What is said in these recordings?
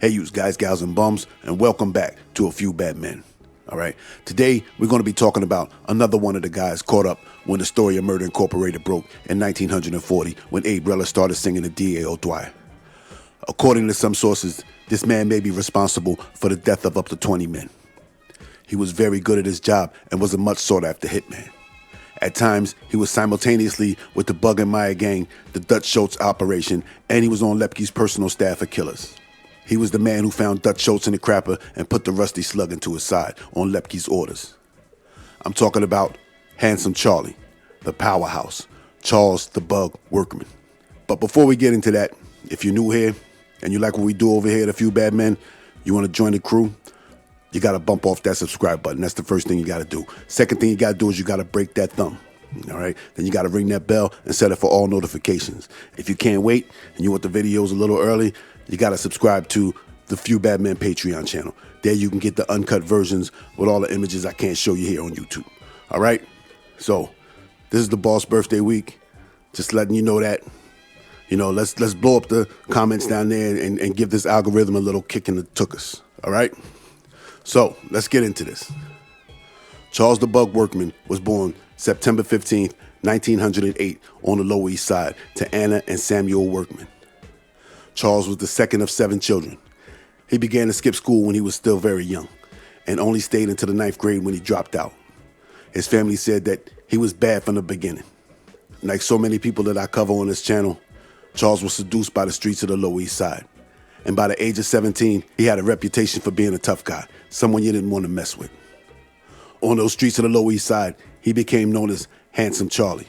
Hey, you guys, gals, and bums, and welcome back to A Few Bad Men. All right, today we're going to be talking about another one of the guys caught up when the story of Murder Incorporated broke in 1940 when Abe Reller started singing the D.A.O. Dwyer. According to some sources, this man may be responsible for the death of up to 20 men. He was very good at his job and was a much sought-after hitman. At times, he was simultaneously with the Bug and Meyer gang, the Dutch Schultz operation, and he was on Lepke's personal staff of killers. He was the man who found Dutch Schultz in the crapper and put the rusty slug into his side on Lepke's orders. I'm talking about Handsome Charlie, the powerhouse, Charles the Bug Workman. But before we get into that, if you're new here and you like what we do over here at A Few Bad Men, you want to join the crew, you got to bump off that subscribe button. That's the first thing you got to do. Second thing you got to do is you got to break that thumb. All right? Then you got to ring that bell and set it for all notifications. If you can't wait and you want the videos a little early, you got to subscribe to the Few Bad Men Patreon channel. There you can get the uncut versions with all the images I can't show you here on YouTube. All right? So, this is the boss birthday week. Just letting you know that. You know, let's blow up the comments down there and give this algorithm a little kick in the tuchus. All right? So, let's get into this. Charles the Bug Workman was born September 15th, 1908 on the Lower East Side to Anna and Samuel Workman. Charles was the second of 7 children. He began to skip school when he was still very young and only stayed until the 9th grade when he dropped out. His family said that he was bad from the beginning. Like so many people that I cover on this channel, Charles was seduced by the streets of the Lower East Side. And by the age of 17, he had a reputation for being a tough guy, someone you didn't want to mess with. On those streets of the Lower East Side, he became known as Handsome Charlie.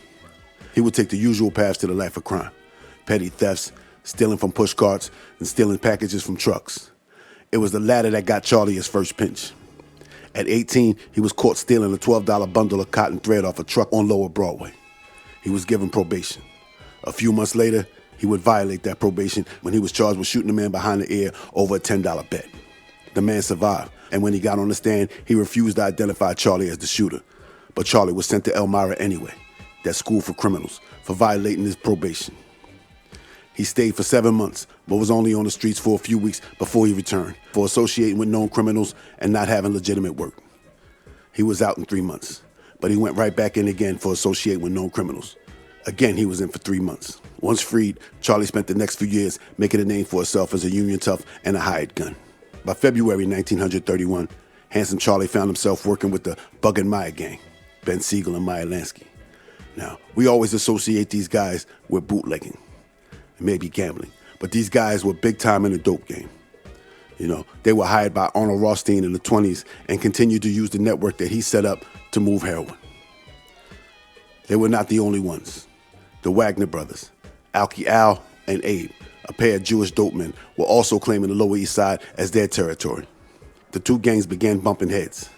He would take the usual paths to the life of crime: petty thefts, stealing from push carts, and stealing packages from trucks. It was the latter that got Charlie his first pinch. At 18, he was caught stealing a $12 bundle of cotton thread off a truck on Lower Broadway. He was given probation. A few months later, he would violate that probation when he was charged with shooting a man behind the ear over a $10 bet. The man survived, and when he got on the stand, he refused to identify Charlie as the shooter. But Charlie was sent to Elmira anyway, that school for criminals, for violating his probation. He stayed for 7 months, but was only on the streets for a few weeks before he returned, for associating with known criminals and not having legitimate work. He was out in 3 months, but he went right back in again for associating with known criminals. Again, he was in for 3 months. Once freed, Charlie spent the next few years making a name for himself as a union tough and a hired gun. By February 1931, Handsome Charlie found himself working with the Bug and Meyer gang, Ben Siegel and Meyer Lansky. Now, we always associate these guys with bootlegging, maybe gambling, but these guys were big time in the dope game. You know, they were hired by Arnold Rothstein in the 20s and continued to use the network that he set up to move heroin. They were not the only ones. The Wagner brothers, Alki Al and Abe, a pair of Jewish dope men, were also claiming the Lower East Side as their territory. The two gangs began bumping heads.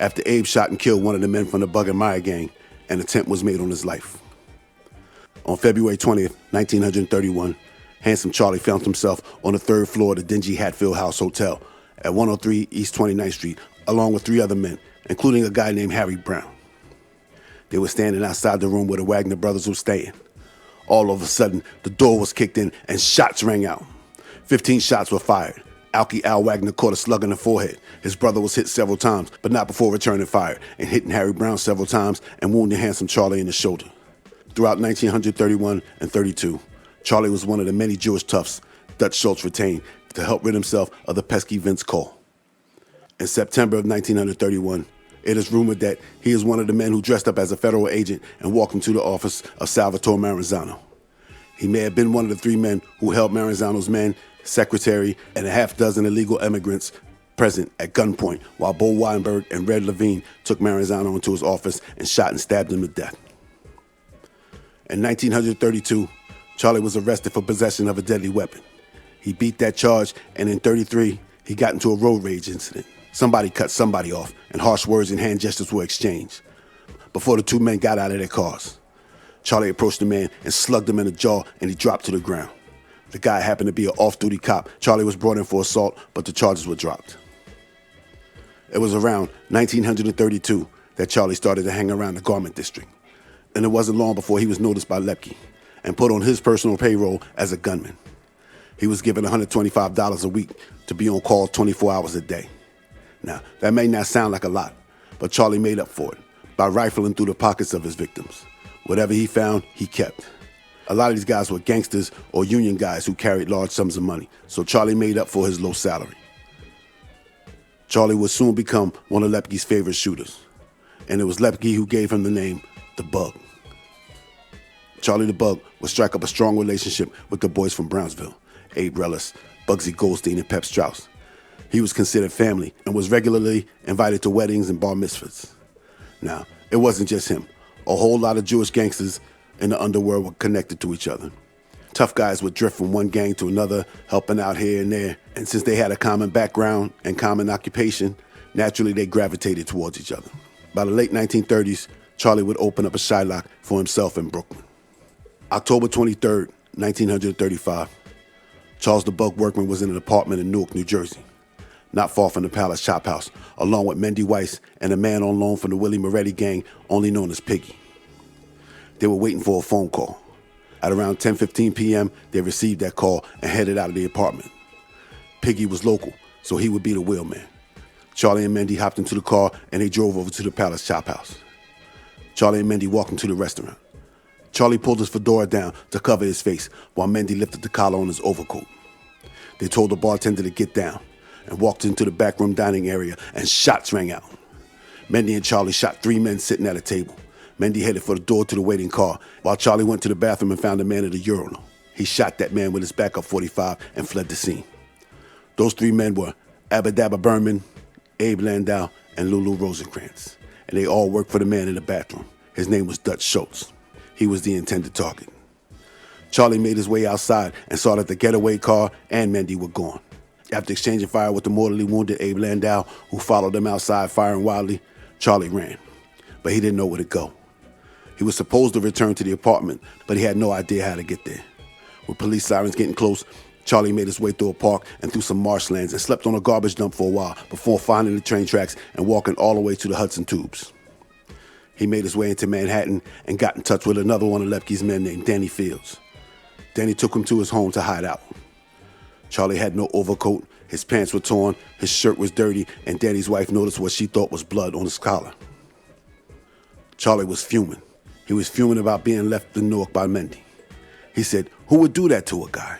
After Abe shot and killed one of the men from the Bug and Meyer gang, an attempt was made on his life. On February 20th, 1931, Handsome Charlie found himself on the 3rd floor of the dingy Hatfield House Hotel at 103 East 29th Street, along with 3 other men, including a guy named Harry Brown. They were standing outside the room where the Wagner brothers were staying. All of a sudden, the door was kicked in and shots rang out. 15 shots were fired. Alki Al Wagner caught a slug in the forehead. His brother was hit several times, but not before returning fire, and hitting Harry Brown several times and wounding Handsome Charlie in the shoulder. Throughout 1931 and 32, Charlie was one of the many Jewish toughs Dutch Schultz retained to help rid himself of the pesky Vince Cole. In September of 1931, it is rumored that he is one of the men who dressed up as a federal agent and walked into the office of Salvatore Maranzano. He may have been one of the 3 men who held Maranzano's men, secretary, and a half dozen illegal immigrants present at gunpoint while Bo Weinberg and Red Levine took Maranzano into his office and shot and stabbed him to death. In 1932, Charlie was arrested for possession of a deadly weapon. He beat that charge, and in 33, he got into a road rage incident. Somebody cut somebody off, and harsh words and hand gestures were exchanged. Before the 2 men got out of their cars, Charlie approached the man and slugged him in the jaw, and he dropped to the ground. The guy happened to be an off-duty cop. Charlie was brought in for assault, but the charges were dropped. It was around 1932 that Charlie started to hang around the garment district. And it wasn't long before he was noticed by Lepke and put on his personal payroll as a gunman. He was given $125 a week to be on call 24 hours a day. Now, that may not sound like a lot, but Charlie made up for it by rifling through the pockets of his victims. Whatever he found, he kept. A lot of these guys were gangsters or union guys who carried large sums of money, so Charlie made up for his low salary. Charlie would soon become one of Lepke's favorite shooters, and it was Lepke who gave him the name The Bug. Charlie the Bug would strike up a strong relationship with the boys from Brownsville, Abe Rellis, Bugsy Goldstein, and Pep Strauss. He was considered family and was regularly invited to weddings and bar mitzvahs. Now, it wasn't just him. A whole lot of Jewish gangsters in the underworld were connected to each other. Tough guys would drift from one gang to another, helping out here and there. And since they had a common background and common occupation, naturally they gravitated towards each other. By the late 1930s, Charlie would open up a Shylock for himself in Brooklyn. October 23rd, 1935, Charles the Bug Workman was in an apartment in Newark, New Jersey, not far from the Palace Chop House, along with Mendy Weiss and a man on loan from the Willie Moretti gang, only known as Piggy. They were waiting for a phone call. At around 10:15 p.m., they received that call and headed out of the apartment. Piggy was local, so he would be the wheelman. Charlie and Mendy hopped into the car and they drove over to the Palace Chop House. Charlie and Mendy walked into the restaurant. Charlie pulled his fedora down to cover his face while Mendy lifted the collar on his overcoat. They told the bartender to get down and walked into the backroom dining area, and shots rang out. Mendy and Charlie shot 3 men sitting at a table. Mendy headed for the door to the waiting car, while Charlie went to the bathroom and found a man at a urinal. He shot that man with his backup .45 and fled the scene. Those 3 men were Abba-Dabba Berman, Abe Landau, and Lulu Rosencrantz, and they all worked for the man in the bathroom. His name was Dutch Schultz. He was the intended target. Charlie made his way outside and saw that the getaway car and Mendy were gone. After exchanging fire with the mortally wounded Abe Landau, who followed them outside firing wildly, Charlie ran, but he didn't know where to go. He was supposed to return to the apartment, but he had no idea how to get there. With police sirens getting close, Charlie made his way through a park and through some marshlands and slept on a garbage dump for a while before finding the train tracks and walking all the way to the Hudson Tubes. He made his way into Manhattan and got in touch with another one of Lepke's men named Danny Fields. Danny took him to his home to hide out. Charlie had no overcoat, his pants were torn, his shirt was dirty, and Danny's wife noticed what she thought was blood on his collar. Charlie was fuming. He was fuming about being left in Newark by Mendy. He said, who would do that to a guy?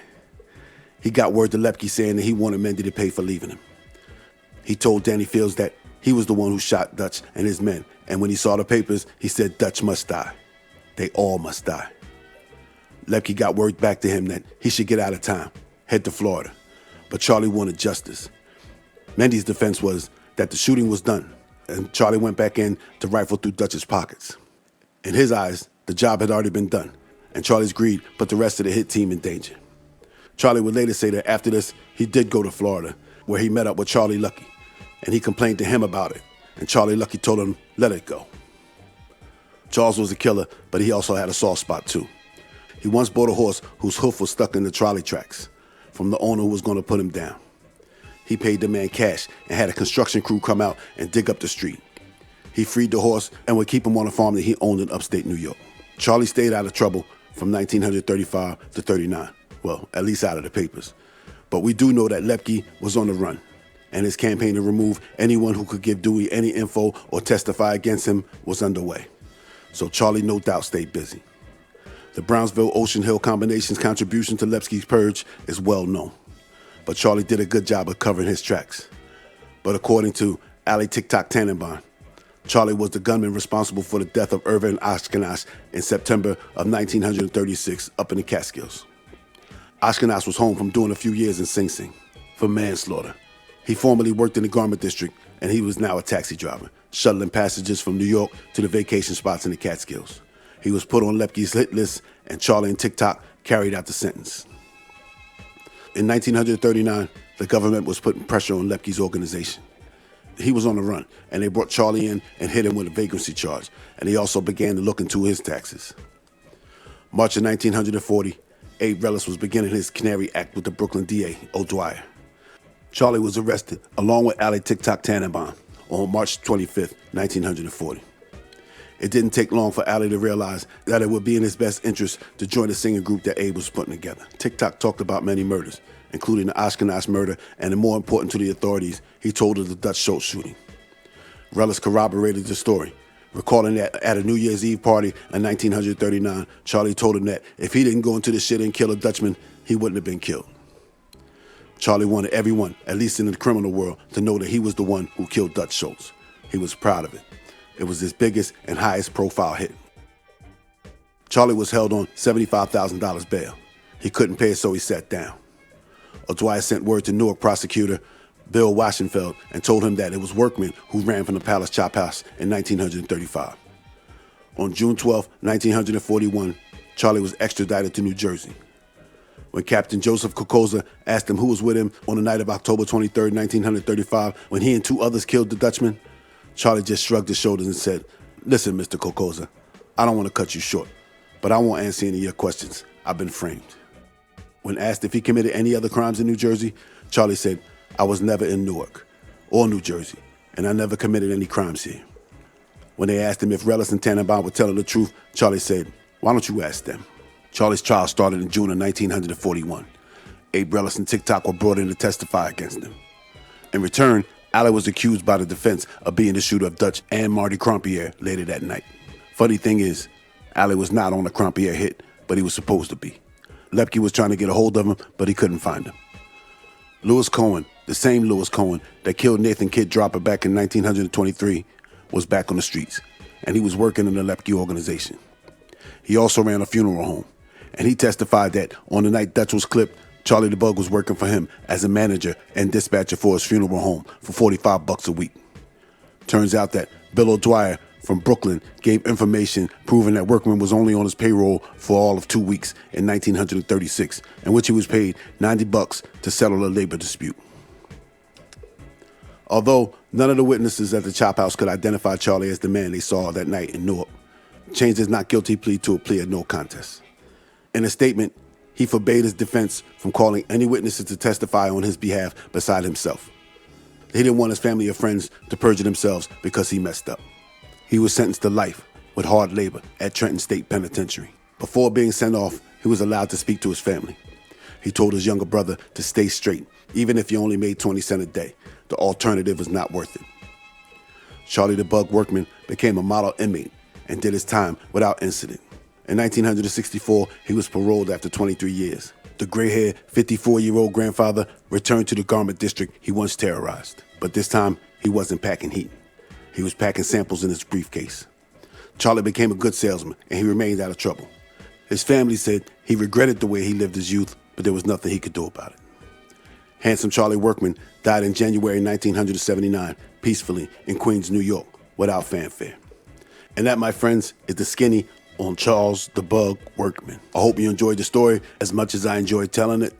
He got word to Lepke saying that he wanted Mendy to pay for leaving him. He told Danny Fields that he was the one who shot Dutch and his men, and when he saw the papers, he said Dutch must die. They all must die. Lepke got word back to him that he should get out of town, head to Florida. But Charlie wanted justice. Mendy's defense was that the shooting was done, and Charlie went back in to rifle through Dutch's pockets. In his eyes, the job had already been done, and Charlie's greed put the rest of the hit team in danger. Charlie would later say that after this, he did go to Florida, where he met up with Charlie Lucky, and he complained to him about it, and Charlie Lucky told him, let it go. Charles was a killer, but he also had a soft spot too. He once bought a horse whose hoof was stuck in the trolley tracks from the owner who was going to put him down. He paid the man cash and had a construction crew come out and dig up the street. He freed the horse and would keep him on a farm that he owned in upstate New York. Charlie stayed out of trouble from 1935 to 39. Well, at least out of the papers. But we do know that Lepke was on the run, and his campaign to remove anyone who could give Dewey any info or testify against him was underway. So Charlie no doubt stayed busy. The Brownsville-Ocean Hill combination's contribution to Lepke's purge is well known, but Charlie did a good job of covering his tracks. But according to Ali Tic-Tac Tannenbaum, Charlie was the gunman responsible for the death of Irvin Ashkenaz in September of 1936 up in the Catskills. Ashkenaz was home from doing a few years in Sing Sing for manslaughter. He formerly worked in the garment district, and he was now a taxi driver, shuttling passengers from New York to the vacation spots in the Catskills. He was put on Lepke's hit list, and Charlie and Tic-Tac carried out the sentence. In 1939, the government was putting pressure on Lepke's organization. He was on the run, and they brought Charlie in and hit him with a vagrancy charge, and he also began to look into his taxes. March of 1940, Abe Rellis was beginning his Canary Act with the Brooklyn DA, O'Dwyer. Charlie was arrested, along with Ali Tic-Tac Tannenbaum, on March 25, 1940. It didn't take long for Ali to realize that it would be in his best interest to join the singing group that Abe was putting together. TikTok talked about many murders, including the Ashkenaz murder, and the more important to the authorities, he told of the Dutch Schultz shooting. Relis corroborated the story, recalling that at a New Year's Eve party in 1939, Charlie told him that if he didn't go into the shit and kill a Dutchman, he wouldn't have been killed. Charlie wanted everyone, at least in the criminal world, to know that he was the one who killed Dutch Schultz. He was proud of it. It was his biggest and highest profile hit. Charlie was held on $75,000 bail. He couldn't pay it, so he sat down. O'Dwyer sent word to Newark prosecutor Bill Washenfeld and told him that it was Workman who ran from the Palace Chop House in 1935. On June 12, 1941, Charlie was extradited to New Jersey. When Captain Joseph Kokoza asked him who was with him on the night of October 23, 1935, when he and two others killed the Dutchman, Charlie just shrugged his shoulders and said, "Listen, Mr. Kokoza, I don't want to cut you short, but I won't answer any of your questions. I've been framed." When asked if he committed any other crimes in New Jersey, Charlie said, "I was never in Newark or New Jersey, and I never committed any crimes here." When they asked him if Relis and Tannenbaum were telling the truth, Charlie said, "Why don't you ask them?" Charlie's trial started in June of 1941. Abe Relis and TikTok were brought in to testify against him. In return, Ali was accused by the defense of being the shooter of Dutch and Marty Crompierre later that night. Funny thing is, Ali was not on the Crompierre hit, but he was supposed to be. Lepke was trying to get a hold of him, but he couldn't find him. Lewis Cohen, the same Lewis Cohen that killed Nathan Kidd Dropper back in 1923, was back on the streets, and he was working in the Lepke organization. He also ran a funeral home, and he testified that on the night Dutch was clipped, Charlie the Bug was working for him as a manager and dispatcher for his funeral home for $45 a week. Turns out that Bill O'Dwyer from Brooklyn gave information proving that Workman was only on his payroll for all of 2 weeks in 1936, in which he was paid $90 to settle a labor dispute. Although none of the witnesses at the Chop House could identify Charlie as the man they saw that night in Newark, changed his not guilty plea to a plea of no contest. In a statement, he forbade his defense from calling any witnesses to testify on his behalf beside himself. He didn't want his family or friends to perjure themselves because he messed up. He was sentenced to life with hard labor at Trenton State Penitentiary. Before being sent off, he was allowed to speak to his family. He told his younger brother to stay straight, even if he only made 20 cents a day. The alternative was not worth it. Charlie the Bug Workman became a model inmate and did his time without incident. In 1964, he was paroled after 23 years. The gray-haired 54-year-old grandfather returned to the garment district he once terrorized. But this time, he wasn't packing heat. He was packing samples in his briefcase. Charlie became a good salesman, and he remained out of trouble. His family said he regretted the way he lived his youth, but there was nothing he could do about it. Handsome Charlie Workman died in January 1979, peacefully in Queens, New York, without fanfare. And that, my friends, is the skinny on Charles the Bug Workman. I hope you enjoyed the story as much as I enjoyed telling it.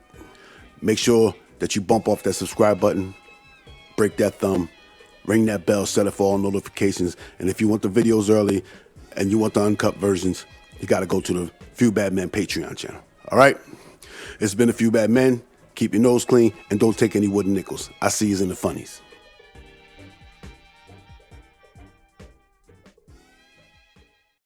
Make sure that you bump off that subscribe button, break that thumb, ring that bell, set it for all notifications. And if you want the videos early and you want the uncut versions, you got to go to the Few Bad Men Patreon channel. All right? It's been A Few Bad Men. Keep your nose clean and don't take any wooden nickels. I see you in the funnies.